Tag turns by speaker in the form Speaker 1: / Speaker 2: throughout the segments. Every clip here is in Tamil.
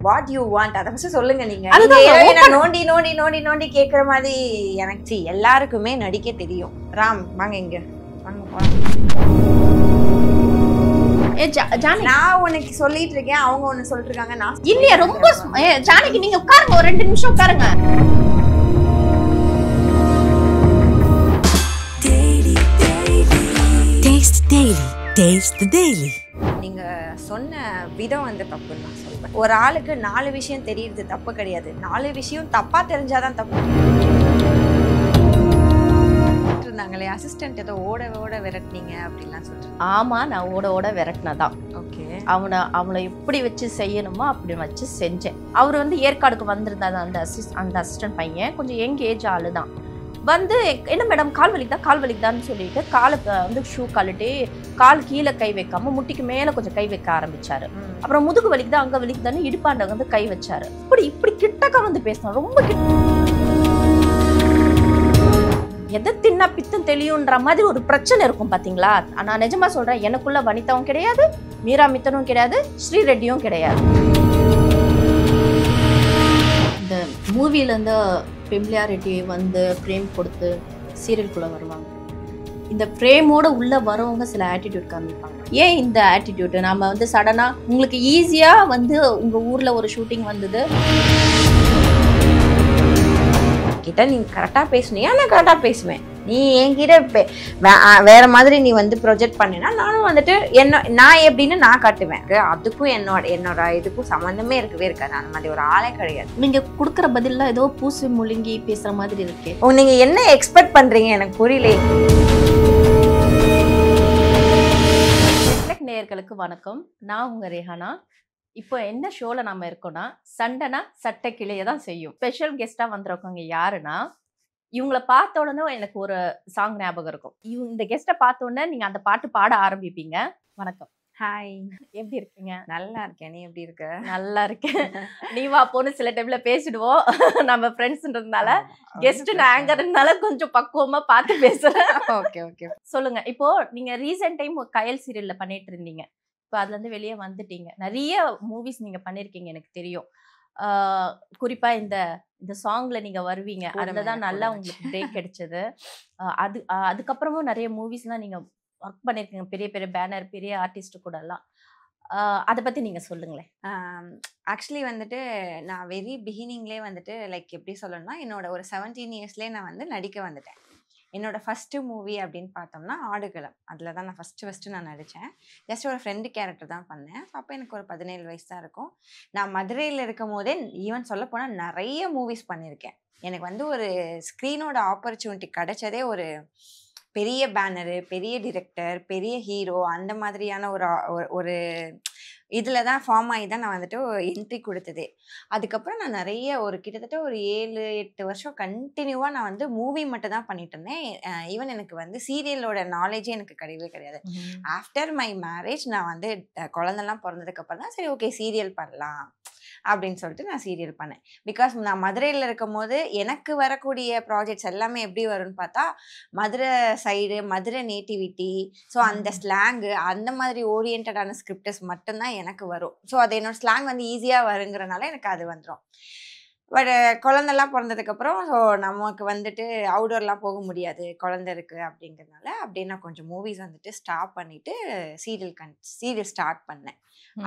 Speaker 1: வாட் யூ வாண்ட் அத ஃபர்ஸ்ட் சொல்லுங்க நீங்க.
Speaker 2: அதுதான்
Speaker 1: நோண்டி நோண்டி நோண்டி நோண்டி கேக்குற மாதிரி எனக்கு எல்லாருக்குமே நடிக்க தெரியும். ராம் வாங்க இங்க வாங்க போலாம். நான் உனக்கு சொல்லிட்டு இருக்கேன், அவங்க ஒண்ணு சொல்லிட்டு இருக்காங்க. நான்
Speaker 2: இல்லையா ரொம்ப ஜானகி நீங்க உட்காருங்க, ஒரு 2 நிமிஷம் உட்காருங்க.
Speaker 3: Taste the Daily.
Speaker 1: நீங்க சொன்ன விதம் வந்து தப்புன்னு நான் சொல்றேன். ஒரு ஆளுக்கு 4 விஷயம் தெரியுது தப்பு கிடையாது, 4 விஷயம் தப்பா தெரிஞ்சாதான் தப்பு. இருந்தாங்களே அசிஸ்டன்ட் ஏதோ ஓட ஓட விரட்டினீங்க அப்படின்லாம் சொல்றேன்.
Speaker 2: ஆமா, நான் ஓட ஓட விரட்டினதான்.
Speaker 1: ஓகே,
Speaker 2: அவனை எப்படி வச்சு செய்யணுமோ அப்படி வச்சு செஞ்சேன். அவர் வந்து ஏற்காடுக்கு வந்திருந்தாரு. அந்த அசிஸ்டன்ட் பையன் கொஞ்சம் யங் ஏஜ் ஆளு தான். வந்து என்ன மேடம் கால் வலிக்குதான்னு சொல்லிட்டு காலுக்கு வந்து ஷூ கழட்டி கால் கீழே கை வைக்காம முட்டிக்கு மேல கொஞ்சம் கை வைக்க ஆரம்பிச்சாரு. அப்புறம் முதுகு வலிக்குதா அங்க வலிக்குதான்னு இடுப்பாண்ட வந்து கை வச்சாரு. இப்படி கிட்டக்க வந்து பேசினா ரொம்ப எதை தின்னா பித்தம் தெளியுன்ற மாதிரி ஒரு பிரச்சனை இருக்கும் பாத்தீங்களா. நான் நிஜமா சொல்றேன், எனக்குள்ள வனிதாவும் கிடையாது, மீரா மித்தனும் கிடையாது, ஸ்ரீ ரெட்டியும் கிடையாது. இந்த மூவில இருந்து ஃபெமிலியாரிட்டி வந்து ஃப்ரேம் கொடுத்து சீரியல்குள்ளே வருவாங்க. இந்த ஃப்ரேமோட உள்ளே வரவங்க சில ஆட்டிடியூட் காமிப்பாங்க. ஏன் இந்த ஆட்டிடியூட்? நம்ம வந்து சடனாக உங்களுக்கு ஈஸியாக வந்து உங்கள் ஊரில் ஒரு ஷூட்டிங் வந்தது
Speaker 1: கிட்ட நீ கரெக்டா பேசுனியா, நான் கரெக்டா பேசுவேன். நீ என்கிட்ட வேற மாதிரி நீ வந்து ப்ரொஜெக்ட் பண்ணினா நானும் வந்துட்டு நான் எப்படின்னு நான் காட்டுவேன். அதுக்கும் என்னோட இதுக்கும் சம்மந்தமே இருக்கவே இருக்காது. அந்த மாதிரி ஒரு ஆளே கிடையாது.
Speaker 2: நீங்க கொடுக்குற பதிலாம் ஏதோ பூசி முழுங்கி பேசுற மாதிரி இருக்கு.
Speaker 1: நீங்க என்ன எக்ஸ்பெக்ட் பண்றீங்க எனக்கு புரியல.
Speaker 2: நேயர்களுக்கு வணக்கம், நான் உங்க ரேஹானா. இப்போ என்ன ஷோல நாம இருக்கோம்னா, சண்டைனா சட்டை கிளைய தான் செய்யும். ஸ்பெஷல் கெஸ்டா வந்திருக்கவங்க யாருன்னா, இவங்களை பார்த்த உடனே எனக்கு ஒரு சாங் ஞாபகம் இருக்கும். இந்த கெஸ்ட்டை பார்த்த உடனே நீங்க அந்த பாட்டு பாட ஆரம்பிப்பீங்க. வணக்கம்.
Speaker 1: ஹாய்,
Speaker 2: எப்படி இருக்கீங்க?
Speaker 1: நல்லா இருக்கேன், நீ எப்படி இருக்க?
Speaker 2: நல்லா இருக்கேன். நீ வா போன்னு சில டைம்ல பேசிடுவோம். நம்ம ஃப்ரெண்ட்ஸ்ன்றதுனால, கெஸ்ட் ஆங்கர்னால கொஞ்சம் பக்குவமா பார்த்து பேசுறேன்.
Speaker 1: ஓகே ஓகே, சொல்லுங்க.
Speaker 2: இப்போ நீங்க ரீசெண்ட் டைம் கயல் சீரியல்ல பண்ணிட்டு இருந்தீங்க. இப்போ அதுல இருந்து வெளியே வந்துட்டீங்க. நிறைய மூவிஸ் நீங்க பண்ணிருக்கீங்க எனக்கு தெரியும். குறிப்பா இந்த சாங்ல நீங்க வருவீங்க, அதுலதான் நல்லா உங்களுக்கு பிரேக் கிடைச்சது. அதுக்கப்புறமும் நிறைய மூவிஸ்லாம் நீங்க ஒர்க் பண்ணிருக்கீங்க, பெரிய பெரிய பேனர், பெரிய ஆர்டிஸ்ட் கூட எல்லாம். அதை பத்தி நீங்க சொல்லுங்களேன்.
Speaker 1: ஆக்சுவலி வந்துட்டு நான் வெரி பிகினிங்லேயே வந்துட்டு லைக் எப்படி சொல்லணும்னா, என்னோட ஒரு 17 இயர்ஸ்லேயே நான் வந்து நடிக்க வந்துட்டேன். என்னோட ஃபஸ்ட்டு மூவி அப்படின்னு பார்த்தோம்னா ஆடுகளம். அதில் தான் நான் ஃபஸ்ட்டு நான் நடித்தேன். ஜஸ்ட் ஒரு ஃப்ரெண்டு கேரக்டர் தான் பண்ணேன். அப்போ எனக்கு ஒரு 17 வயசு தான் இருக்கும். நான் மதுரையில் இருக்கும் போதே ஈவன் சொல்லப்போனால் நிறைய மூவிஸ் பண்ணியிருக்கேன். எனக்கு வந்து ஒரு ஸ்க்ரீனோட ஆப்பர்ச்சுனிட்டி கிடைச்சதே ஒரு பெரிய பேனரு, பெரிய டிரெக்டர், பெரிய ஹீரோ, அந்த மாதிரியான ஒரு இதில் தான் ஃபார்ம் ஆகி தான் நான் வந்துட்டு என்ட்ரி கொடுத்ததே. அதுக்கப்புறம் நான் நிறைய கிட்டத்தட்ட ஒரு 7-8 வருஷம் கண்டினியூவாக நான் வந்து மூவி மட்டும் தான் பண்ணிட்டு இருந்தேன். ஈவன் எனக்கு வந்து சீரியலோட நாலேஜே எனக்கு கிடையவே கிடையாது. ஆஃப்டர் மை மேரேஜ் நான் வந்து குழந்தெல்லாம் பிறந்ததுக்கப்புறம் தான் சரி ஓகே சீரியல் பண்ணலாம் அப்படின்னு சொல்லிட்டு நான் சீரியல் பண்ணேன். பிகாஸ் நான் மதுரையில் இருக்கும் போது எனக்கு வரக்கூடிய ப்ராஜெக்ட்ஸ் எல்லாமே எப்படி வரும்னு பார்த்தா, Madurai side, Madurai nativity, so அந்த ஸ்லாங்கு, அந்த மாதிரி ஓரியன்டான ஸ்கிரிப்டஸ் மட்டும்தான் எனக்கு வரும். ஸோ அது என்னோட ஸ்லாங் வந்து ஈஸியாக வருங்கிறனால எனக்கு அது வந்துடும். பட் குழந்தெல்லாம் பிறந்ததுக்கப்புறம் ஸோ நமக்கு வந்துட்டு அவுடோர்லாம் போக முடியாது, குழந்தை இருக்குது அப்படிங்கிறதுனால அப்படியே நான் கொஞ்சம் மூவிஸ் வந்துட்டு ஸ்டாப் பண்ணிவிட்டு சீரியல் ஸ்டார்ட் பண்ணேன்.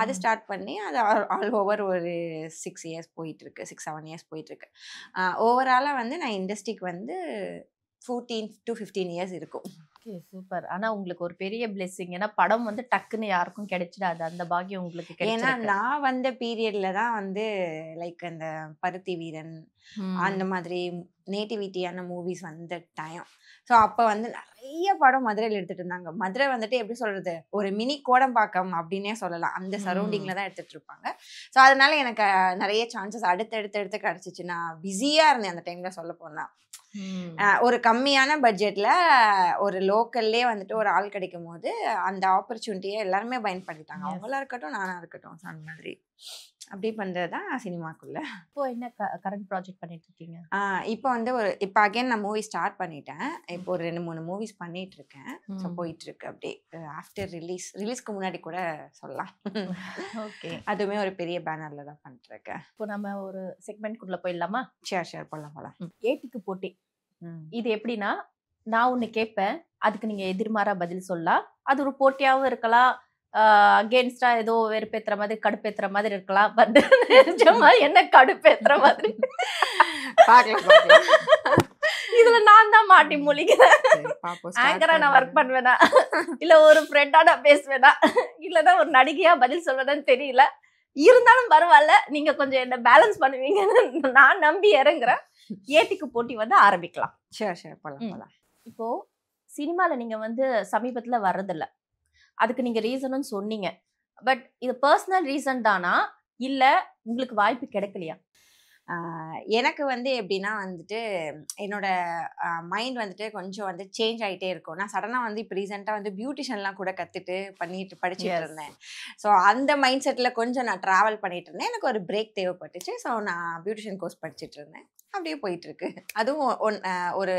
Speaker 1: அது ஸ்டார்ட் பண்ணி அது ஆல் ஓவர் ஒரு 6 இயர்ஸ் போயிட்டுருக்கு, 6-7 இயர்ஸ் போயிட்டுருக்கு. ஓவராலாக வந்து நான் இண்டஸ்ட்ரிக்கு வந்து 14 to 15 இயர்ஸ் இருக்கும்.
Speaker 2: Okay, super. ஆனா உங்களுக்கு ஒரு பெரிய பிளெஸிங். ஏன்னா படம் வந்து டக்குன்னு யாருக்கும் கிடைச்சிடாது, அந்த பாக்கியம் உங்களுக்கு கிடைச்சிருக்கு.
Speaker 1: ஏன்னா நான் வந்த பீரியட்ல தான் வந்து லைக் அந்த பருத்தி வீரன் அந்த மாதிரி நேட்டிவிட்டியான மூவிஸ் வந்த டைம். ஸோ அப்போ வந்து நிறைய படம் மதுரையில் எடுத்துட்டு இருந்தாங்க. மதுரை வந்துட்டு எப்படி சொல்றது, ஒரு மினி கோடம்பாக்கம் அப்படின்னே சொல்லலாம். அந்த சரௌண்டிங்ல தான் எடுத்துட்டு இருப்பாங்க. ஸோ அதனால எனக்கு நிறைய சான்சஸ் அடுத்து கிடைச்சிச்சு. நான் பிஸியா இருந்தேன் அந்த டைம்ல. சொல்ல போனா ஒரு கம்மியான பட்ஜெட்ல ஒரு லோக்கல்லே வந்துட்டு ஒரு ஆள் கிடைக்கும் போது அந்த ஆப்பர்ச்சுனிட்டியை எல்லாருமே பயன்படுத்திட்டாங்க. அவங்களா இருக்கட்டும், நானா இருக்கட்டும், அந்த மாதிரி. அப்படி பண்றது தான் சினிமாக்குள்ள.
Speaker 2: இப்போ என்ன கரண்ட் ப்ராஜெக்ட் பண்ணிட்டு இருக்கீங்க?
Speaker 1: இப்போ வந்து இப்போ அகைன் நான் மூவி ஸ்டார்ட் பண்ணிட்டேன். இப்போ ஒரு 2-3 மூவிஸ் பண்ணிட்டு இருக்கேன். ஸோ போயிட்டு இருக்கு அப்படியே. ஆஃப்டர் ரிலீஸ்க்கு முன்னாடி கூட சொல்லலாம்.
Speaker 2: ஓகே.
Speaker 1: அதுவுமே ஒரு பெரிய பேனர்ல தான் பண்ணிட்டு இருக்கேன்.
Speaker 2: இப்போ நம்ம ஒரு செக்மெண்ட்குள்ள போயிடலாமா?
Speaker 1: ஷேர் போலாம்.
Speaker 2: ஏட்டிக்கு போட்டி. இது எப்படின்னா, நான் ஒன்று கேட்பேன், அதுக்கு நீங்க எதிர்மாறா பதில் சொல்லலாம். அது ஒரு போட்டியாகவும் இருக்கலாம், அகேன்ஸ்டா ஏதோ வெறுப்பேத்துற மாதிரி கடுப்பேத்துற மாதிரி இருக்கலாம். பட் நிஜமா என்ன கடுப்பேத்துற மாதிரி
Speaker 1: பார்க்கலாம்.
Speaker 2: இதுல நான் தான் மாட்டி முழிக்கிறேன். ஆங்கரா நான் ஒர்க் பண்ணுவேனா, இல்ல ஒரு ஃப்ரெண்டா நான் பேசுவேனா, இல்லன்னா ஒரு நடிகையா பதில் சொல்வேன்னு தெரியல. இருந்தாலும் பரவாயில்ல, நீங்க கொஞ்சம் என்ன பேலன்ஸ் பண்ணுவீங்கன்னு நான் நம்பி இறங்குறேன். ஏட்டிக்கு போட்டி வந்து ஆரம்பிக்கலாம்.
Speaker 1: ஷேர் போலாம்.
Speaker 2: இப்போ சினிமால நீங்க வந்து சமீபத்துல வர்றதில்ல, அதுக்கு நீங்க ரீசனும் சொன்னீங்க. பட் இது பர்சனல் ரீசன் தானா, இல்ல உங்களுக்கு வாய்ப்பு கிடைக்கலையா?
Speaker 1: எனக்கு வந்து எப்படின்னா வந்துட்டு என்னோட மைண்ட் வந்துட்டு கொஞ்சம் வந்து சேஞ்ச் ஆகிட்டே இருக்கும். நான் சடனாக வந்து இப்போ ரீசெண்டாக வந்து பியூட்டிஷியன்லாம் கூட கற்றுட்டு படிச்சுட்டு இருந்தேன். ஸோ அந்த மைண்ட் செட்டில் கொஞ்சம் நான் ட்ராவல் பண்ணிட்டு இருந்தேன். எனக்கு ஒரு பிரேக் தேவைப்பட்டுச்சு. ஸோ நான் பியூட்டிஷியன் கோர்ஸ் படிச்சுட்டு இருந்தேன். அப்படியே போயிட்டுருக்கு. அதுவும் ஒரு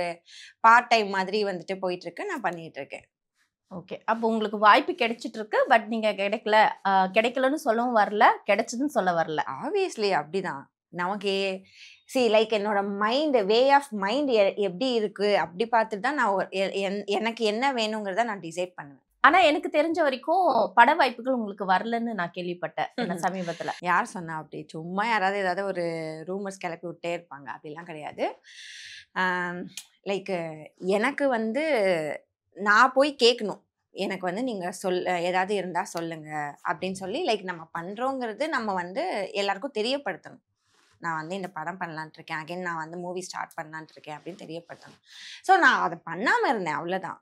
Speaker 1: பார்ட் டைம் மாதிரி வந்துட்டு போயிட்டுருக்கு. நான் பண்ணிகிட்டு இருக்கேன்.
Speaker 2: ஓகே. அப்போ உங்களுக்கு வாய்ப்பு கிடைச்சிட்டு இருக்கு, பட் நீங்க கிடைக்கலன்னு சொல்லவும் வரல, கிடைச்சதுன்னு சொல்ல வரல.
Speaker 1: ஆப்வியஸ்லி அப்படிதான். நமக்கு லைக் என்னோட மைண்ட் வே ஆஃப் மைண்ட் எப்படி இருக்கு அப்படி பார்த்துட்டு தான் நான் எனக்கு என்ன வேணுங்கிறத நான் டிசைட் பண்ணுவேன்.
Speaker 2: ஆனா எனக்கு தெரிஞ்ச வரைக்கும் பட வாய்ப்புகள் உங்களுக்கு வரலன்னு நான் கேள்விப்பட்டேன் சமீபத்துல.
Speaker 1: யார் சொன்னா அப்படி? சும்மா யாராவது ஏதாவது ஒரு ரூமர்ஸ் கிளப்பி விட்டே இருப்பாங்க. அப்படிலாம் கிடையாது. லைக் எனக்கு வந்து நான் போய் கேட்கணும், எனக்கு வந்து நீங்கள் ஏதாவது இருந்தால் சொல்லுங்க அப்படின்னு சொல்லி லைக் நம்ம பண்ணுறோங்கிறது நம்ம வந்து எல்லாருக்கும் தெரியப்படுத்தணும். நான் வந்து இந்த படம் பண்ணலான்ட்டு இருக்கேன், அகைன் நான் வந்து மூவி ஸ்டார்ட் பண்ணலான்ட்டு இருக்கேன் அப்படின்னு தெரியப்படுத்தணும். ஸோ நான் அதை பண்ணாமல் இருந்தேன், அவ்வளோதான்.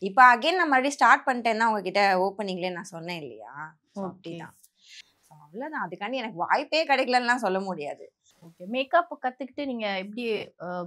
Speaker 1: இப்போ அகைன் நான் மறுபடியும் ஸ்டார்ட் பண்ணிட்டேன்னா உங்ககிட்ட ஓப்பனிங்லேயே நான் சொன்னேன் இல்லையா? அப்படிதான். ஸோ அவ்வளோதான். அதுக்காண்டி எனக்கு வாய்ப்பே கிடைக்கலன்னுலாம் சொல்ல முடியாது.
Speaker 2: ஓகே. மேக்கப் கற்றுக்கிட்டு நீங்கள் எப்படி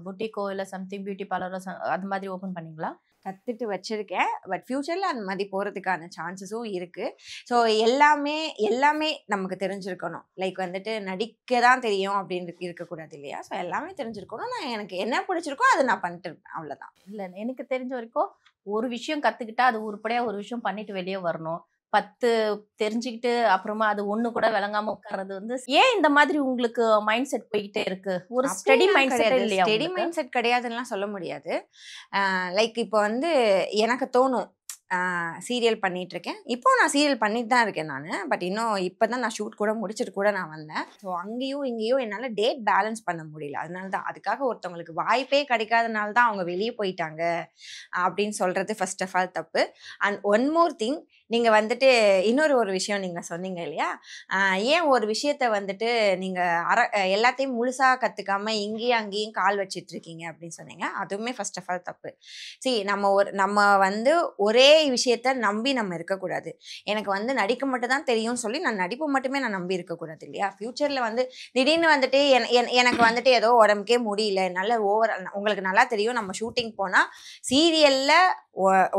Speaker 2: பொட்டிக்கோ இல்லை சம்திங் பியூட்டி பார்லரோ அது மாதிரி ஓப்பன் பண்ணீங்களா?
Speaker 1: கற்றுட்டு வச்சுருக்கேன். பட் ஃப்யூச்சரில் அந்த மாதிரி போகிறதுக்கான சான்சஸும் இருக்குது. ஸோ எல்லாமே நமக்கு தெரிஞ்சிருக்கணும். லைக் வந்துட்டு நடிக்க தான் தெரியும் அப்படின்னு இருக்கக்கூடாது இல்லையா? ஸோ எல்லாமே தெரிஞ்சிருக்கணும். நான் எனக்கு என்ன பிடிச்சிருக்கோ அதை நான் பண்ணிட்டு இருப்பேன், அவ்வளோதான்.
Speaker 2: இல்லை, எனக்கு தெரிஞ்ச வரைக்கும் ஒரு விஷயம் கற்றுக்கிட்டா அது உருப்படியாக ஒரு விஷயம் பண்ணிட்டு வெளியே வரணும். 10 தெரிஞ்சுக்கிட்டு அப்புறமா அது ஒண்ணு கூட விளங்காம உட்கார்றது வந்து ஏன் இந்த மாதிரி உங்களுக்கு மைண்ட் செட் போய்கிட்டே இருக்கு? ஒரு ஸ்டடி மைண்ட் செட் இல்லையா?
Speaker 1: ஸ்டடி மைண்ட் செட் கிடையாதுன்னு சொல்ல முடியாது. லைக் இப்போ வந்து எனக்கு தோணும், சீரியல் பண்ணிட்டு இருக்கேன். இப்போ நான் சீரியல் பண்ணிட்டு தான் இருக்கேன் நான். பட் இன்னும் இப்போ தான் நான் ஷூட் கூட முடிச்சுட்டு கூட நான் வந்தேன். ஸோ அங்கேயும் இங்கேயும் என்னால் டேட் பேலன்ஸ் பண்ண முடியல. அதனால தான், அதுக்காக ஒருத்தவங்களுக்கு வாய்ப்பே கிடைக்காதனால தான் அவங்க வெளியே போயிட்டாங்க அப்படின்னு சொல்கிறது ஃபர்ஸ்ட் ஆஃப் ஆல் தப்பு. அண்ட் ஒன் மோர் திங், நீங்கள் வந்துட்டு இன்னொரு ஒரு விஷயம் நீங்கள் சொன்னீங்க இல்லையா, ஏன் ஒரு விஷயத்த வந்துட்டு நீங்கள் எல்லாத்தையும் முழுசாக கற்றுக்காமல் இங்கேயும் அங்கேயும் கால் வச்சிட்டு இருக்கீங்க அப்படின்னு சொன்னீங்க. அதுவுமே ஃபர்ஸ்ட் ஆஃப் ஆல் தப்பு. நம்ம வந்து ஒரே விஷயத்த நம்பி நம்ம இருக்கக்கூடாது. எனக்கு வந்து நடிக்க மட்டும் தான் தெரியும்னு சொல்லி நான் நடிப்பு மட்டுமே நான் நம்பி இருக்கக்கூடாது இல்லையா? ஃப்யூச்சரில் வந்து திடீர்னு வந்துட்டு எனக்கு வந்துட்டு ஏதோ உடம்புக்கே முடியல, நல்ல உங்களுக்கு நல்லா தெரியும், நம்ம ஷூட்டிங் போனால் சீரியலில்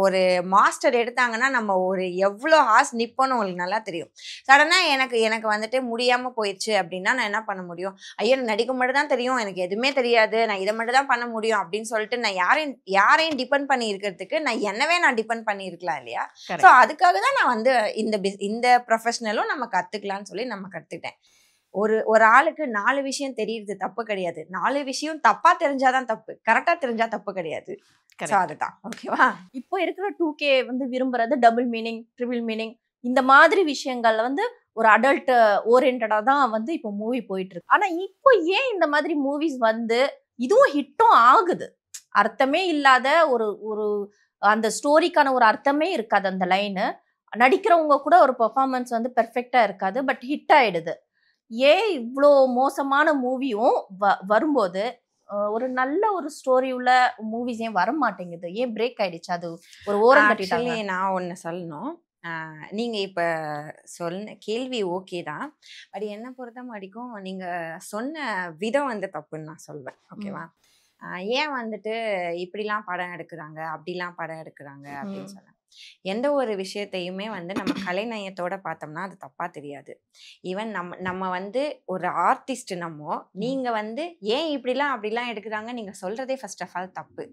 Speaker 1: ஒரு மாஸ்டர் எடுத்தாங்கன்னா நம்ம ஒரு எவ்வளோ ஹார்ஸ் நிற்போன்னு உங்களுக்கு நல்லா தெரியும். சடனாக எனக்கு வந்துட்டு முடியாமல் போயிடுச்சு அப்படின்னா நான் என்ன பண்ண முடியும்? ஐயோ, எனக்கு நடிக்க மட்டும் தான் தெரியும், எனக்கு எதுவுமே தெரியாது, நான் இதை மட்டும் தான் பண்ண முடியும் அப்படின்னு சொல்லிட்டு நான் யாரையும் டிபெண்ட் பண்ணி இருக்கிறதுக்கு நான் டிபெண்ட் பண்ணி இருக்கலாம் இல்லையா? ஸோ அதுக்காக தான் நான் வந்து இந்த ப்ரொஃபஷனலும் நம்ம கற்றுக்கலான்னு சொல்லி நம்ம கற்றுக்கிட்டேன். ஒரு ஆளுக்கு 4 விஷயம் தெரியுது தப்பு கிடையாது. 4 விஷயம் தப்பா தெரிஞ்சாதான் தப்பு, கரெக்டா தெரிஞ்சா தப்பு கிடையாது. அதுதான் ஓகேவா?
Speaker 2: இப்போ இருக்கிற 2K வந்து விரும்புறது டபுள் மீனிங், ட்ரிபிள் மீனிங், இந்த மாதிரி விஷயங்கள் வந்து ஒரு அடல்ட் ஓரியன்டா தான் வந்து இப்போ மூவி போயிட்டு இருக்கு. ஆனா இப்போ ஏன் இந்த மாதிரி மூவிஸ் வந்து இதுவும் ஹிட்டும் ஆகுது? அர்த்தமே இல்லாத ஒரு அந்த ஸ்டோரிக்கான ஒரு அர்த்தமே இருக்காது. அந்த லைனு நடிக்கிறவங்க கூட ஒரு பெர்ஃபார்மன்ஸ் வந்து பெர்ஃபெக்டா இருக்காது, பட் ஹிட் ஆயிடுது. ஏன் இவ்வளோ மோசமான மூவியும் வரும்போது ஒரு நல்ல ஒரு ஸ்டோரி உள்ள மூவிஸ் ஏன் வர மாட்டேங்குது? ஏன் பிரேக் ஆயிடுச்சு? அது ஒரு ஓரம் கட்டிட்டாங்க.
Speaker 1: நான் ஒன்று சொல்லணும். நீங்கள் இப்போ சொன்ன கேள்வி ஓகே தான், பட் என்னை பொறுத்த வரைக்கும் நீங்கள் சொன்ன விதம் வந்து தப்புன்னு நான் சொல்வேன். ஓகேவா? ஏன் வந்துட்டு இப்படிலாம் படம் எடுக்கிறாங்க, அப்படிலாம் படம் எடுக்கிறாங்க அப்படின்னு சொன்னேன். எந்த ஒரு விஷயத்தையுமே வந்து நம்ம கலைநயத்தோட பார்த்தோம்னா அது தப்பா தெரியாது. ஈவன் நம்ம வந்து ஒரு ஆர்டிஸ்ட் நீங்க வந்து ஏன் இப்படிலாம் அப்படிலாம் எடுக்கிறாங்க நீங்க சொல்றதே ஃபர்ஸ்ட் ஆஃப் ஆல் தப்பு.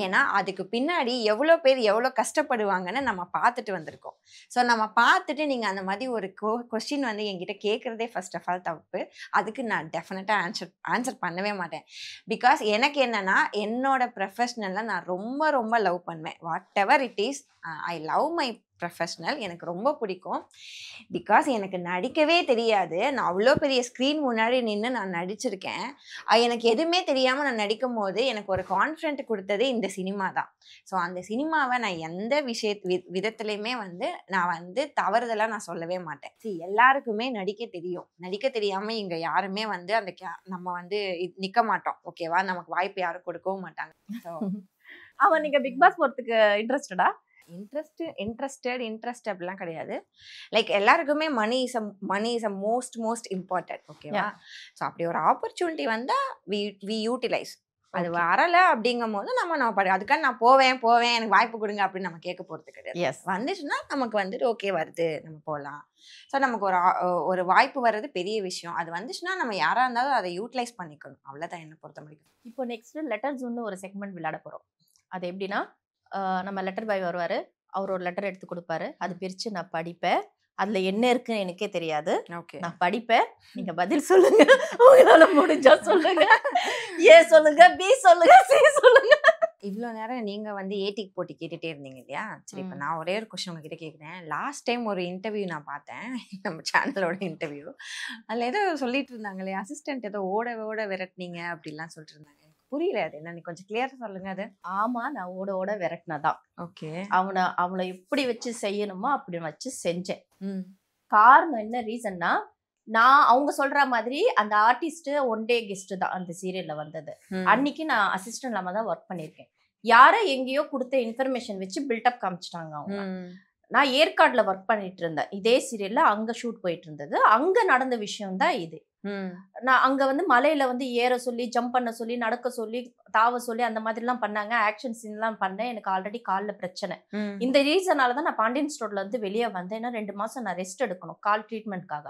Speaker 1: ஏன்னா அதுக்கு பின்னாடி எவ்வளோ பேர் எவ்வளோ கஷ்டப்படுவாங்கன்னு நம்ம பார்த்துட்டு வந்திருக்கோம். ஸோ நம்ம பார்த்துட்டு நீங்க அந்த மாதிரி ஒரு கொஸ்டின் வந்து என்கிட்ட கேட்குறதே ஃபர்ஸ்ட் ஆஃப் ஆல் தப்பு. அதுக்கு நான் டெஃபினட்டாக ஆன்சர் பண்ணவே மாட்டேன். பிகாஸ் எனக்கு என்னன்னா என்னோட ப்ரொஃபஷ்னலில் நான் ரொம்ப ரொம்ப லவ் பண்ணுவேன். What ever it is, I love my professional. எனக்கு ரொம்ப பிடிக்கும். பிகாஸ் எனக்கு நடிக்கவே தெரியாது. நான் அவ்வளோ பெரிய ஸ்க்ரீன் முன்னாடி நின்று நான் நடிச்சிருக்கேன். எனக்கு எதுவுமே தெரியாமல் நான் நடிக்கும் போது எனக்கு ஒரு கான்ஃபிடென்ட் கொடுத்தது இந்த சினிமா தான். ஸோ அந்த சினிமாவை நான் எந்த விதத்துலையுமே வந்து நான் வந்து தவறுதலாக நான் சொல்லவே மாட்டேன். எல்லாருக்குமே நடிக்க தெரியும். நடிக்க தெரியாமல் இங்கே யாருமே வந்து அந்த நம்ம வந்து நிற்க மாட்டோம். ஓகேவா? நமக்கு வாய்ப்பு யாரும் கொடுக்கவும் மாட்டாங்க. ஸோ
Speaker 2: அவன் நீங்க பிக் பாஸ் போறதுக்கு இன்ட்ரெஸ்டடா?
Speaker 1: இன்ட்ரெஸ்ட் அப்படிலாம் கிடையாது. லைக் எல்லாருக்குமே money is a most important. ஓகேவா? ஸோ அப்படி ஒரு ஆப்பர்ச்சுனிட்டி வந்தால் வி யூட்டிலைஸ். அது வரலை அப்படிங்கும் போது நம்ம அதுக்காக நான் போவேன் எனக்கு வாய்ப்பு கொடுங்க அப்படின்னு நம்ம கேட்க போகிறது கிடையாது. வந்துச்சுன்னா நமக்கு வந்துட்டு ஓகே வருது நம்ம போகலாம். ஸோ நமக்கு ஒரு வாய்ப்பு வர்றது பெரிய விஷயம். அது வந்துச்சுன்னா நம்ம யாராக இருந்தாலும் அதை யூட்டிலைஸ் பண்ணிக்கணும். அவ்வளோதான் என்னை பொறுத்த முடியும்.
Speaker 2: இப்போ நெக்ஸ்ட் லெட்டர் ஜூன்னு ஒரு செக்மெண்ட் விளையாட போகிறோம். அது எப்படின்னா, நம்ம லெட்டர் பாய் வருவார். அவர் ஒரு லெட்டர் எடுத்து கொடுப்பாரு. அது பிரித்து நான் படிப்பேன். அதுல என்ன இருக்குன்னு எனக்கே தெரியாது. நான் படிப்பேன், நீங்க பதில் சொல்லுங்க. உங்களால முடிஞ்சா சொல்லுங்க. ஏ சொல்லுங்க, பி சொல்லுங்க, சி சொல்லுங்க.
Speaker 1: இவ்வளோ நேரம் நீங்க வந்து ஏடிக்கு போட்டி கேட்டுட்டே இருந்தீங்க இல்லையா? சரி, இப்போ நான் ஒரே ஒரு கொஸ்டின் உங்ககிட்ட கேட்குறேன். லாஸ்ட் டைம் ஒரு இன்டர்வியூ நான் பார்த்தேன், நம்ம சேனலோட இன்டர்வியூ. அதில் ஏதோ சொல்லிட்டு இருந்தாங்களே, அசிஸ்டன்ட் ஏதோ ஓட விரட்டினீங்க அப்படிலாம் சொல்லிட்டு இருந்தாங்க. புரியல, அது என்ன, கொஞ்சம் கிளியரா சொல்லுங்க. அது
Speaker 2: ஆமா, நான் ஓட விரட்டினதான்.
Speaker 1: ஓகே.
Speaker 2: அவனை எப்படி வச்சு செய்யணுமோ அப்படி வச்சு செஞ்சேன். காரணம் என்ன ரீசன்னா, நான் அவங்க சொல்ற மாதிரி அந்த ஆர்டிஸ்ட் ஒன் டே கெஸ்ட் தான் அந்த சீரியல்ல வந்தது. அன்னைக்கு நான் அசிஸ்டன்ட் இல்லாம தான் ஒர்க் பண்ணியிருக்கேன். யாரோ எங்கேயோ கொடுத்த இன்ஃபர்மேஷன் வச்சு பில்டப் காமிச்சிட்டாங்க அவங்க. நான் ஏற்காடுல ஒர்க் பண்ணிட்டு இருந்தேன் இதே சீரியல்ல. அங்க ஷூட் போயிட்டு இருந்தது. அங்க நடந்த விஷயம் தான் இது. நான் அங்க வந்து மலையில வந்து ஏற சொல்லி, ஜம்ப் பண்ண சொல்லி, நடக்க சொல்லி, தாவ சொல்லி அந்த மாதிரி எல்லாம் பண்ணாங்க. ஆக்ஷன் சீன் எல்லாம் பண்ணேன். எனக்கு ஆல்ரெடி கால்ல பிரச்சனை. இந்த ரீசனாலதான் நான் பாண்டியன் ஸ்டோர்ல இருந்து வெளியே வந்தேன். ஏன்னா 2 மாசம் நான் ரெஸ்ட் எடுக்கணும் கால் ட்ரீட்மெண்ட்காக.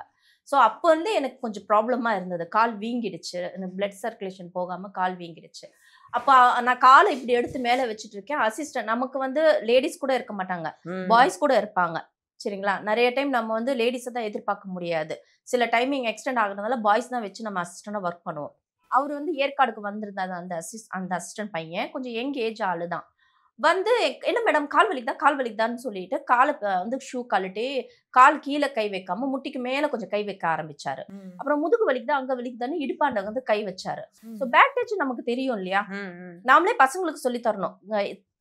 Speaker 2: ஸோ அப்போ வந்து எனக்கு கொஞ்சம் ப்ராப்ளமா இருந்தது. கால் வீங்கிடுச்சு, எனக்கு பிளட் சர்க்குலேஷன் போகாம கால் வீங்கிடுச்சு. அப்போ நான் காலை இப்படி எடுத்து மேலே வச்சுட்டு இருக்கேன். அசிஸ்டன்ட் நமக்கு வந்து லேடிஸ் கூட இருக்க மாட்டாங்க, பாய்ஸ் கூட இருப்பாங்க. சரிங்களா? நிறைய டைம் நம்ம வந்து லேடிஸை தான் எதிர்பார்க்க முடியாது. சில டைமிங் எக்ஸ்டெண்ட் ஆகுறதுனால பாய்ஸ் தான் வச்சு நம்ம அசிஸ்டண்டாக ஒர்க் பண்ணுவோம். அவர் வந்து ஏற்காடுக்கு வந்திருந்தாரு. அந்த அசிஸ்டன்ட் பையன் கொஞ்சம் யங் ஏஜ் ஆளு தான். வந்து என்ன மேடம் கால் வலிக்குதான்னு சொல்லிட்டு காலை வந்து ஷூ கழட்டி கால் கீழே கை வைக்காம முட்டிக்கு மேல கொஞ்சம் கை வைக்க ஆரம்பிச்சாரு. அப்புறம் முதுகு வலிக்குதா அங்க வலிக்குதான்னு இடுப்பாண்ட வந்து கை வச்சாரு. ஸோ பேக் டச் நமக்கு தெரியும் இல்லையா? நாமளே பசங்களுக்கு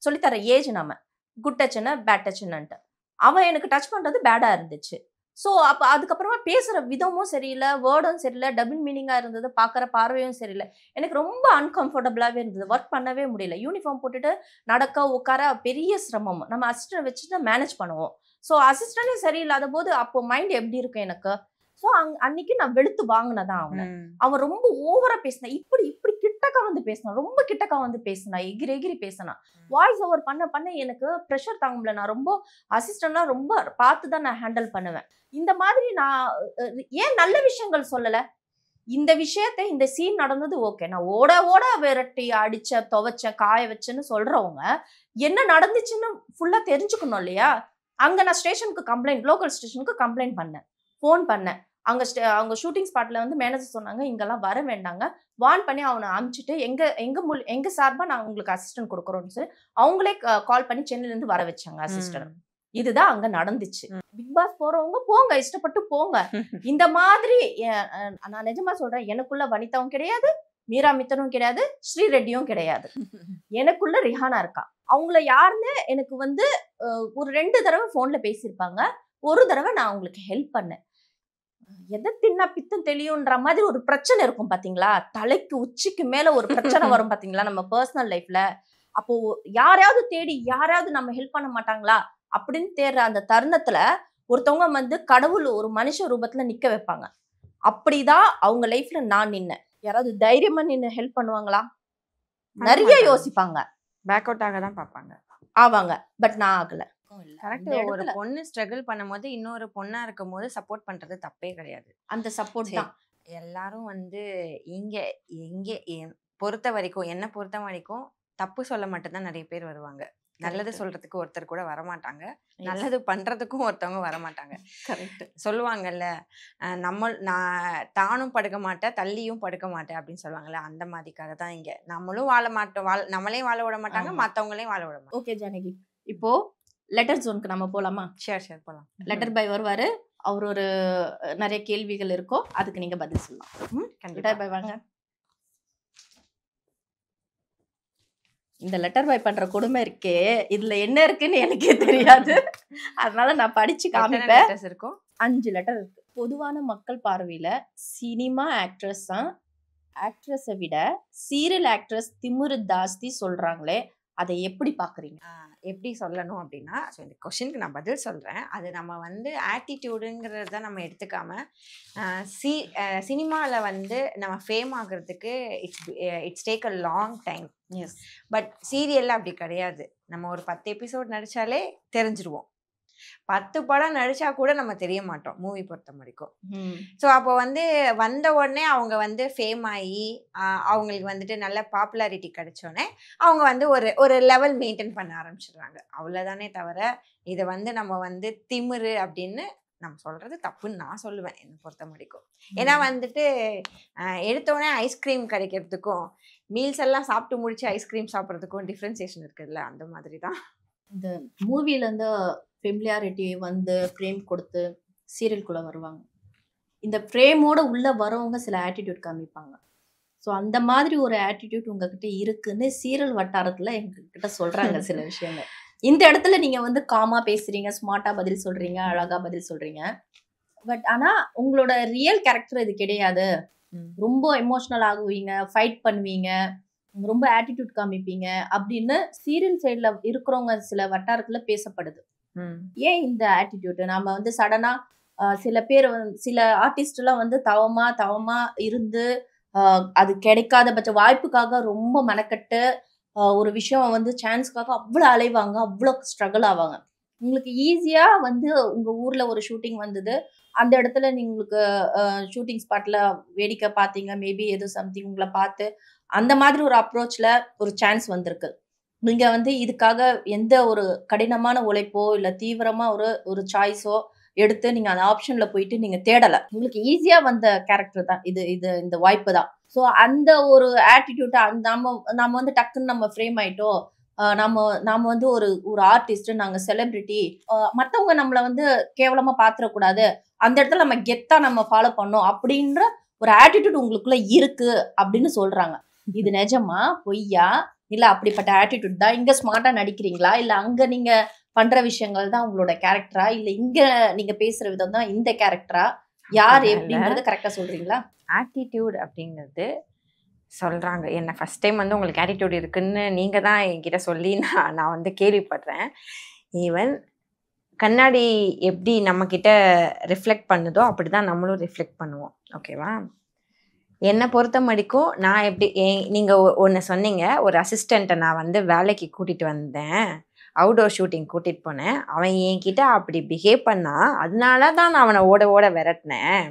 Speaker 2: சொல்லித்தர ஏஜ் நாம குட் டச்னா பேட் டச்னுட்டு. அவன் எனக்கு டச் பண்றது பேடா இருந்துச்சு. ஸோ அப்போ அதுக்கப்புறமா பேசுகிற விதமும் சரியில்லை, வேர்டும் சரியில்லை, டபுள் மீனிங்காக இருந்தது, பார்க்குற பார்வையும் சரியில்லை. எனக்கு ரொம்ப அன்கம்ஃபர்டபுளாகவே இருந்தது. ஒர்க் பண்ணவே முடியல. யூனிஃபார்ம் போட்டுட்டு நடக்க உட்கார பெரிய சிரமம். நம்ம அசிஸ்டன்ட் வச்சுட்டு மேனேஜ் பண்ணுவோம். ஸோ அசிஸ்டன்டே சரியில்லாத போது அப்போ மைண்ட் எப்படி இருக்கும் எனக்கு? ஸோ அன்னைக்கு நான் வெளுத்து வாங்கினதான் அவன் ரொம்ப ஓவரா பேசினான். இப்படி கிட்டக்கா வந்து பேசினான், ரொம்ப கிட்டக்கா வந்து பேசினான், எகிரி பேசினான். வாய்ஸ் ஓவர் பண்ண எனக்கு ப்ரெஷர் தாங்க முடியல. நான் ரொம்ப அசிஸ்டன்ட்லாம் ரொம்ப பார்த்து தான் நான் ஹேண்டில் பண்ணுவேன். இந்த மாதிரி நான் ஏன் நல்ல விஷயங்கள் சொல்லலை? இந்த விஷயத்த இந்த சீன் நடந்தது ஓகே, நான் ஓட விரட்டி அடிச்ச, துவைச்ச, காய வச்சேன்னு சொல்றவங்க என்ன நடந்துச்சுன்னு ஃபுல்லா தெரிஞ்சுக்கணும் இல்லையா? அங்க நான் ஸ்டேஷனுக்கு லோக்கல் ஸ்டேஷனுக்கு கம்ப்ளைண்ட் பண்ணேன், ஃபோன் பண்ணேன். அவங்க ஷூட்டிங் ஸ்பாட்ல வந்து மேனேஜர் சொன்னாங்க இங்கெல்லாம் வர வேண்டாங்க, வார்ன் பண்ணி அவனை அனுப்பிச்சிட்டு எங்க சார்பா நான் உங்களுக்கு அசிஸ்டன்ட் கொடுக்குறோன்னு சொல்லி அவங்களே கால் பண்ணி சென்னையில இருந்து வர வச்சாங்க அசிஸ்டன்ட். இதுதான் அங்க நடந்துச்சு. பிக் பாஸ் போறவங்க போங்க, இஷ்டப்பட்டு போங்க. இந்த மாதிரி நான் நிஜமா சொல்றேன், எனக்குள்ள வனிதாவும் கிடையாது, மீரா மித்தனும் கிடையாது, ஸ்ரீ ரெட்டியும் கிடையாது. எனக்குள்ள ரிஹானா இருக்கா. அவங்கள யாருன்னு எனக்கு வந்து ஒரு 2 தடவை போன்ல பேசியிருப்பாங்க. ஒரு தடவை நான் அவங்களுக்கு ஹெல்ப் பண்ணேன். எதை தின்னா பித்தம் தெளியுன்ற மாதிரி ஒரு பிரச்சனை இருக்கும் பாத்தீங்களா? தலைக்கு உச்சிக்கு மேல ஒரு பிரச்சனை வரும் பாத்தீங்களா நம்ம பர்சனல் லைஃப்ல. அப்போ யாரையாவது தேடி யாராவது நம்ம ஹெல்ப் பண்ண மாட்டாங்களா அப்படின்னு தேடுற அந்த தருணத்துல ஒருத்தவங்க வந்து கடவுள் ஒரு மனுஷ ரூபத்துல நிக்க வைப்பாங்க. அப்படிதான் அவங்க லைஃப்ல நான் நின்னேன். யாராவது தைரியமா நின்று ஹெல்ப் பண்ணுவாங்களா? நிறைய யோசிப்பாங்க,
Speaker 1: பேக் அவுட் ஆக தான் பார்ப்பாங்க,
Speaker 2: ஆவாங்க. பட் நான் ஆகல.
Speaker 1: கரெக்ட். ஒரு பொண்ணு ஸ்ட்ரகிள் பண்ணும்போது இன்னொரு பொண்ணா இருக்கும்போது சப்போர்ட் பண்றது தப்பே கிடையாது.
Speaker 2: அந்த சப்போர்ட் தான்
Speaker 1: எல்லாரும் வந்து இங்க எங்க பொறுத்த வரைக்கும் என்ன பொறுத்த வரைக்கும் தப்பு சொல்ல மட்டும்தான் நிறைய பேர் வருவாங்க. நல்லது சொல்றதுக்கு ஒருத்தர் கூட வரமாட்டாங்க, நல்லது பண்றதுக்கும் ஒருத்தவங்க வரமாட்டாங்க.
Speaker 2: கரெக்ட்.
Speaker 1: சொல்லுவாங்கல்ல, நான் தானும் படுக்க மாட்டேன் தள்ளியும் படுக்க மாட்டேன் அப்படின்னு சொல்லுவாங்கல்ல, அந்த மாதிரி கதை தான் இங்க. நம்மளும் வாழ மாட்டோம், நம்மளையும் வாழ விட மாட்டாங்க, மத்தவங்களையும் வாழ விட மாட்டாங்க.
Speaker 2: ஓகே ஜானகி, இப்போ லெட்டர் ஜோனுக்கு நம்ம போலாமா?
Speaker 1: ஷேர் போலாம்.
Speaker 2: லெட்டர் பாய் வருவாரு, அவர் ஒரு நிறைய கேள்விகள் இருக்கும், அதுக்கு நீங்க பதில் சொல்லலாம். லெட்டர் பாய் வாங்க. இந்த லெட்டர் பாய் பண்ற கொடுமை இருக்கே, இதுல என்ன இருக்குன்னு எனக்கே தெரியாது, அதனால நான் படிச்சு காமிப்பேன். 5 லெட்டர் இருக்கு. பொதுவான மக்கள் பார்வையில சினிமா ஆக்ட்ரஸ் தான் ஆக்ட்ரஸை விட சீரியல் ஆக்ட்ரஸ் திமிரு ஜாஸ்தி சொல்றாங்களே, அதை எப்படி பாக்குறீங்க?
Speaker 1: எப்படி சொல்லணும் அப்படின்னா, ஸோ இந்த கொஷினுக்கு நான் பதில் சொல்கிறேன். அது நம்ம வந்து ஆட்டிடியூடுங்கிறத நம்ம எடுத்துக்காம சினிமாவில் வந்து நம்ம ஃபேம் ஆகிறதுக்கு it's take a long time.
Speaker 2: Yes.
Speaker 1: But சீரியலில் அப்படி கிடையாது. நம்ம ஒரு 10 எபிசோட் நடித்தாலே தெரிஞ்சிருவோம். 10 படம் நடிச்சா கூட நம்ம தெரிய மாட்டோம் மூவி பொறுத்த வரைக்கும். ஸோ அப்போ வந்து வந்த உடனே அவங்க வந்து ஃபேம் ஆகி அவங்களுக்கு வந்துட்டு நல்ல பாப்புலாரிட்டி கிடைச்சோடனே அவங்க வந்து ஒரு லெவல் மெயின்டைன் பண்ண ஆரம்பிச்சிடுறாங்க. அவ்வளோதானே தவிர இதை வந்து நம்ம வந்து திமிரு அப்படின்னு நம்ம சொல்றது தப்புன்னு நான் சொல்லுவேன் என்னை பொறுத்த வரைக்கும். ஏன்னா வந்துட்டு எடுத்தோடனே ஐஸ்கிரீம் கிடைக்கிறதுக்கும் மீல்ஸ் எல்லாம் சாப்பிட்டு முடிச்சு ஐஸ்கிரீம் சாப்பிட்றதுக்கும் டிஃப்ரென்சியேஷன் இருக்குதுல்ல, அந்த மாதிரி தான்.
Speaker 2: இந்த மூவிலேருந்து ஃபெமிலியாரிட்டி வந்து ஃப்ரேம் கொடுத்து சீரியல்குள்ளே வருவாங்க. இந்த ஃப்ரேமோட உள்ளே வரவங்க சில ஆட்டிடியூட் காமிப்பாங்க. ஸோ அந்த மாதிரி ஒரு ஆட்டிடியூட் உங்ககிட்ட இருக்குன்னு சீரியல் வட்டாரத்தில் எங்ககிட்ட சொல்கிறாங்க சில விஷயங்கள். இந்த இடத்துல நீங்கள் வந்து காமாக பேசுகிறீங்க, ஸ்மார்ட்டாக பதில் சொல்கிறீங்க, அழகாக பதில் சொல்கிறீங்க. பட் ஆனால் உங்களோட ரியல் கேரக்டர் இது கிடையாது. ரொம்ப எமோஷ்னல் ஆகுவீங்க, ஃபைட் பண்ணுவீங்க, ரொம்ப ஆட்டிடியூட் காமிப்பீங்க அப்படின்னு சீரியல் சைடில் இருக்கிறவங்க சில வட்டாரத்தில் பேசப்படுது. ஏன் இந்த ஆட்டிடியூட்? நம்ம வந்து சடனா சில பேர் சில ஆர்டிஸ்ட்லாம் வந்து தவமா இருந்து அது கிடைக்காத பட்ச வாய்ப்புக்காக ரொம்ப மெனக்கட்டு ஒரு விஷயம் வந்து சான்ஸ்க்காக அவ்வளோ அலைவாங்க, அவ்வளோ ஸ்ட்ரகிள் ஆவாங்க. உங்களுக்கு ஈஸியா வந்து உங்க ஊர்ல ஒரு ஷூட்டிங் வந்தது, அந்த இடத்துல உங்களுக்கு ஷூட்டிங் ஸ்பாட்ல வேடிக்கை பார்த்தீங்க, மேபி ஏதோ சம்திங் உங்களை பார்த்து அந்த மாதிரி ஒரு அப்ரோச்ல ஒரு சான்ஸ் வந்திருக்கு. நீங்க வந்து இதுக்காக எந்த ஒரு கடினமான உழைப்போ இல்ல தீவிரமா ஒரு சாய்ஸோ எடுத்து நீங்க அந்த ஆப்ஷன்ல போயிட்டு நீங்க தேடல. உங்களுக்கு ஈஸியா வந்த கேரக்டர் தான் இது இந்த வாய்ப்பு தான். ஸோ அந்த ஒரு ஆட்டிடியூட் நம்ம வந்து டக்குன்னு நம்ம ஃப்ரேம் ஆயிட்டோம். நாம வந்து ஒரு ஆர்டிஸ்ட், நாங்க செலிபிரிட்டி, மற்றவங்க நம்மளை வந்து கேவலமா பாத்திரக்கூடாது, அந்த இடத்துல நம்ம கெத்தா நம்ம ஃபாலோ பண்ணோம் அப்படின்ற ஒரு ஆட்டிடியூட் உங்களுக்குள்ள இருக்கு அப்படின்னு சொல்றாங்க. இது நிஜமா பொய்யா? இல்ல அப்படிப்பட்ட ஆட்டிடியூட் தான் இங்க ஸ்மார்ட்டா நடிக்கிறீங்களா, இல்ல அங்க நீங்க பண்ற விஷயங்கள் தான் உங்களோட கேரக்டரா, இல்ல இங்க நீங்க பேசுற விதம் தான் இந்த கேரக்டரா? யார் எப்படின்றத கரெக்டா சொல்றீங்களா?
Speaker 1: ஆட்டிடியூட் அப்படிங்கிறது சொல்றாங்க. என்ன ஃபர்ஸ்ட் டைம் வந்து உங்களுக்கு ஆட்டிடியூட் இருக்குன்னு நீங்க தான் என்கிட்ட சொல்லி நான் வந்து கேள்விப்படுறேன். ஈவன் கண்ணாடி எப்படி நம்ம கிட்ட ரிஃப்ளெக்ட் பண்ணுதோ அப்படிதான் நம்மளும் ரிஃப்ளெக்ட் பண்ணுவோம். ஓகேவா? என்னை பொறுத்த வரைக்கும் நான் எப்படி நீங்கள் ஒன்று சொன்னீங்க, ஒரு அசிஸ்டண்ட்டை நான் வந்து வேலைக்கு கூட்டிகிட்டு வந்தேன், அவுடோர் ஷூட்டிங் கூட்டிகிட்டு போனேன், அவன் என்கிட்ட அப்படி பிஹேவ் பண்ணான், அதனால தான் நான் அவனை ஓட விரட்டினேன்.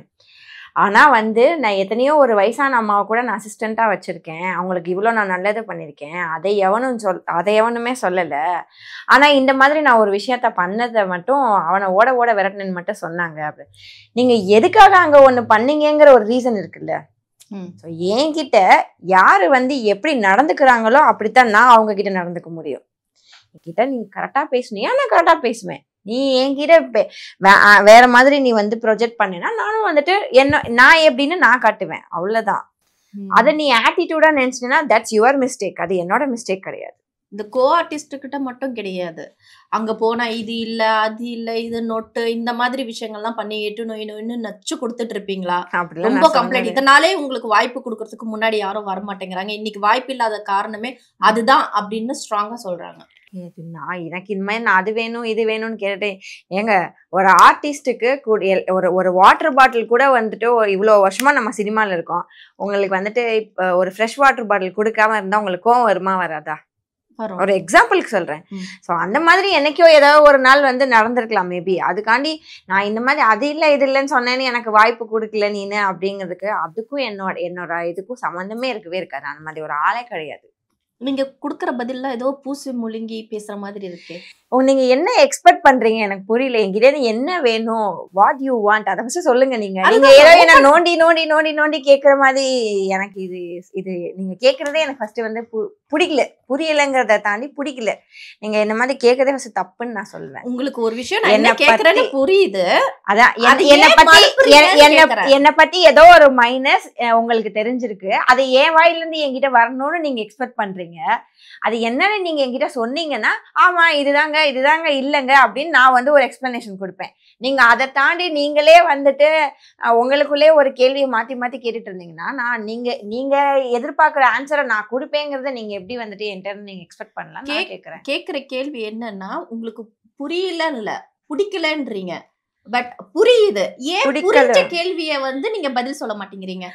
Speaker 1: ஆனால் வந்து நான் எத்தனையோ ஒரு வயசான அம்மாவை கூட நான் அசிஸ்டண்ட்டாக வச்சுருக்கேன், அவங்களுக்கு இவ்வளோ நான் நல்லது பண்ணியிருக்கேன், அதை எவனுமே சொல்லலை. ஆனால் இந்த மாதிரி நான் ஒரு விஷயத்த பண்ணதை மட்டும் அவனை ஓட விரட்டினேன்னு மட்டும் சொன்னாங்க. அப்படி நீங்கள் எதுக்காக அங்கே ஒன்று பண்ணீங்கிற ஒரு ரீசன் இருக்குல்ல. ஸோ என்கிட்ட யார் வந்து எப்படி நடந்துக்கிறாங்களோ அப்படித்தான் நான் அவங்க கிட்ட நடந்துக்க முடியும். என்கிட்ட நீ கரெக்டாக பேசுனியா, நான் கரெக்டாக பேசுவேன். நீ என்கிட்ட வேற மாதிரி நீ வந்து ப்ரொஜெக்ட் பண்ணினா நானும் வந்துட்டு நான் எப்படின்னு நான் காட்டுவேன், அவ்வளோதான். அதை நீ ஆட்டிடியூடா நினைச்சினா தட்ஸ் யுவர் மிஸ்டேக், அது என்னோட மிஸ்டேக் கிடையாது.
Speaker 2: இந்த கோ ஆர்டிஸ்ட் கிட்ட மட்டும் கிடையாது, அங்க போனா இது இல்ல அது இல்ல இது நோட்டு இந்த மாதிரி விஷயங்கள்லாம் பண்ணி நொயின்னு நச்சு கொடுத்துட்டு இருப்பீங்களா? ரொம்ப கம்ப்ளைண்ட். இதனாலே உங்களுக்கு வாய்ப்பு கொடுக்கறதுக்கு முன்னாடி யாரும் வர மாட்டேங்கிறாங்க, இன்னைக்கு வாய்ப்பு இல்லாத காரணமே அதுதான் அப்படின்னு ஸ்ட்ராங்கா சொல்றாங்க.
Speaker 1: எனக்கு இனிமேல் நான் அது வேணும் இது வேணும்னு கேட்டேன். ஏங்க, ஒரு ஆர்டிஸ்டுக்கு ஒரு வாட்டர் பாட்டில் கூட வந்துட்டு இவ்வளோ வருஷமா நம்ம சினிமாவில் இருக்கோம், உங்களுக்கு வந்துட்டு இப்போ ஒரு ஃப்ரெஷ் வாட்டர் பாட்டில் கொடுக்காம இருந்தால் உங்களுக்கு கோவம் வருமா வராதா? ஒரு எக்ஸாம்பிளுக்கு சொல்றேன்.
Speaker 2: ம்.
Speaker 1: ஸோ அந்த மாதிரி என்னைக்கோ ஏதாவது ஒரு நாள் வந்து நடந்திருக்கலாம் மேபி. அதுக்காண்டி நான் இந்த மாதிரி அது இல்லை இது இல்லைன்னு சொன்னேன்னு எனக்கு வாய்ப்பு கொடுக்கல நீனு அப்படிங்கிறதுக்கு அதுக்கும் என்னோட இதுக்கும் சம்மந்தமே இருக்கவே இருக்காது. அந்த மாதிரி ஒரு ஆளே கிடையாது.
Speaker 2: நீங்க குடுக்குற பதில்ல ஏதோ பூசி முழுங்கி பேசுற மாதிரி இருக்கு.
Speaker 1: நீங்க என்ன எக்ஸ்பெக்ட் பண்றீங்க எனக்கு புரியல. என்கிட்ட இருந்து என்ன வேணும், வாட் யூ வாண்ட், அதை ஃபர்ஸ்ட் சொல்லுங்க. நீங்க நீங்க ஏதோ என்ன நோண்டி நோண்டி நோண்டி நோண்டி கேட்குற மாதிரி எனக்கு இது நீங்க கேட்கறதே எனக்கு ஃபர்ஸ்ட் வந்து பிடிக்கல. புரியலைங்கிறத தாண்டி பிடிக்கல. நீங்க என்ன மாதிரி கேட்கறதே ஃபர்ஸ்ட் தப்புன்னு நான் சொல்லுவேன்.
Speaker 2: உங்களுக்கு ஒரு விஷயம் நான் என்ன கேக்குறேன்னு புரியுது.
Speaker 1: அதான் என்னை பத்தி ஏதோ ஒரு மைனஸ் உங்களுக்கு தெரிஞ்சிருக்கு. அது என் வாயில இருந்து என்கிட்ட வரணும்னு நீங்க எக்ஸ்பெக்ட் பண்றீங்க. அது என்னன்னு நீங்க என்கிட்ட சொன்னீங்கன்னா ஆமா இதுதாங்க இல்லைங்க அப்படின்னு நான் வந்து ஒரு எக்ஸ்பிளனேஷன் கொடுப்பேன். நீங்க அதை தாண்டி நீங்களே வந்துட்டு உங்களுக்குள்ளே ஒரு கேள்வியை மாத்தி மாத்தி கேட்டுட்டு இருந்தீங்கன்னா நான் நீங்க எதிர்பார்க்குற ஆன்சரை நான் கொடுப்பேங்கிறத நீங்க எப்படி வந்துட்டு என்கிட்ட நீங்க எக்ஸ்பெக்ட் பண்ணலாம் கேட்கிறேன்.
Speaker 2: கேக்குற கேள்வி என்னன்னா உங்களுக்கு புரியல இல்ல பிடிக்கலன்றீங்க. பட் புரியுது. ஏன் புரிஞ்ச கேள்வியை வந்து நீங்க பதில் சொல்ல மாட்டேங்கிறீங்க?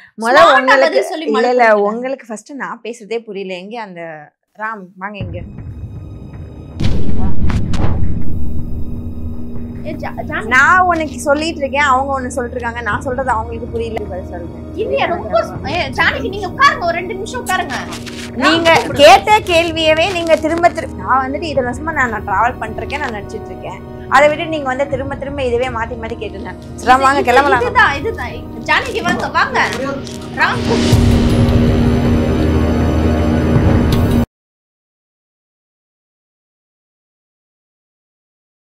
Speaker 1: உங்களுக்கு ஃபர்ஸ்ட் நான் பேசுறதே புரியல. எங்க அந்த ராம் வாங்க இங்க. நான் உனக்கு சொல்லிட்டு இருக்கேன், அவங்க ஒண்ணு சொல்லிட்டு இருக்காங்க. நான் சொல்றது அவங்களுக்கு புரியல. பதில் சொல்றேன்.
Speaker 2: நீங்க உட்காருங்க, ஒரு 2 நிமிஷம் உட்காருங்க.
Speaker 1: நீங்க கேட்ட கேள்வியவே நீங்க திரும்ப நான் வந்துட்டு இதை வருஷமா நான் டிராவல் பண்ணிருக்கேன், நான் நடிச்சிட்டு இருக்கேன். அதை விட்டு நீங்க வந்து திரும்ப இதுவே மாத்தி மாத்தி கேட்டுருந்தேன். வாங்க கிளம்பலாம்.
Speaker 2: இதுதான் ஜானகி வாங்க வாங்க ராம்.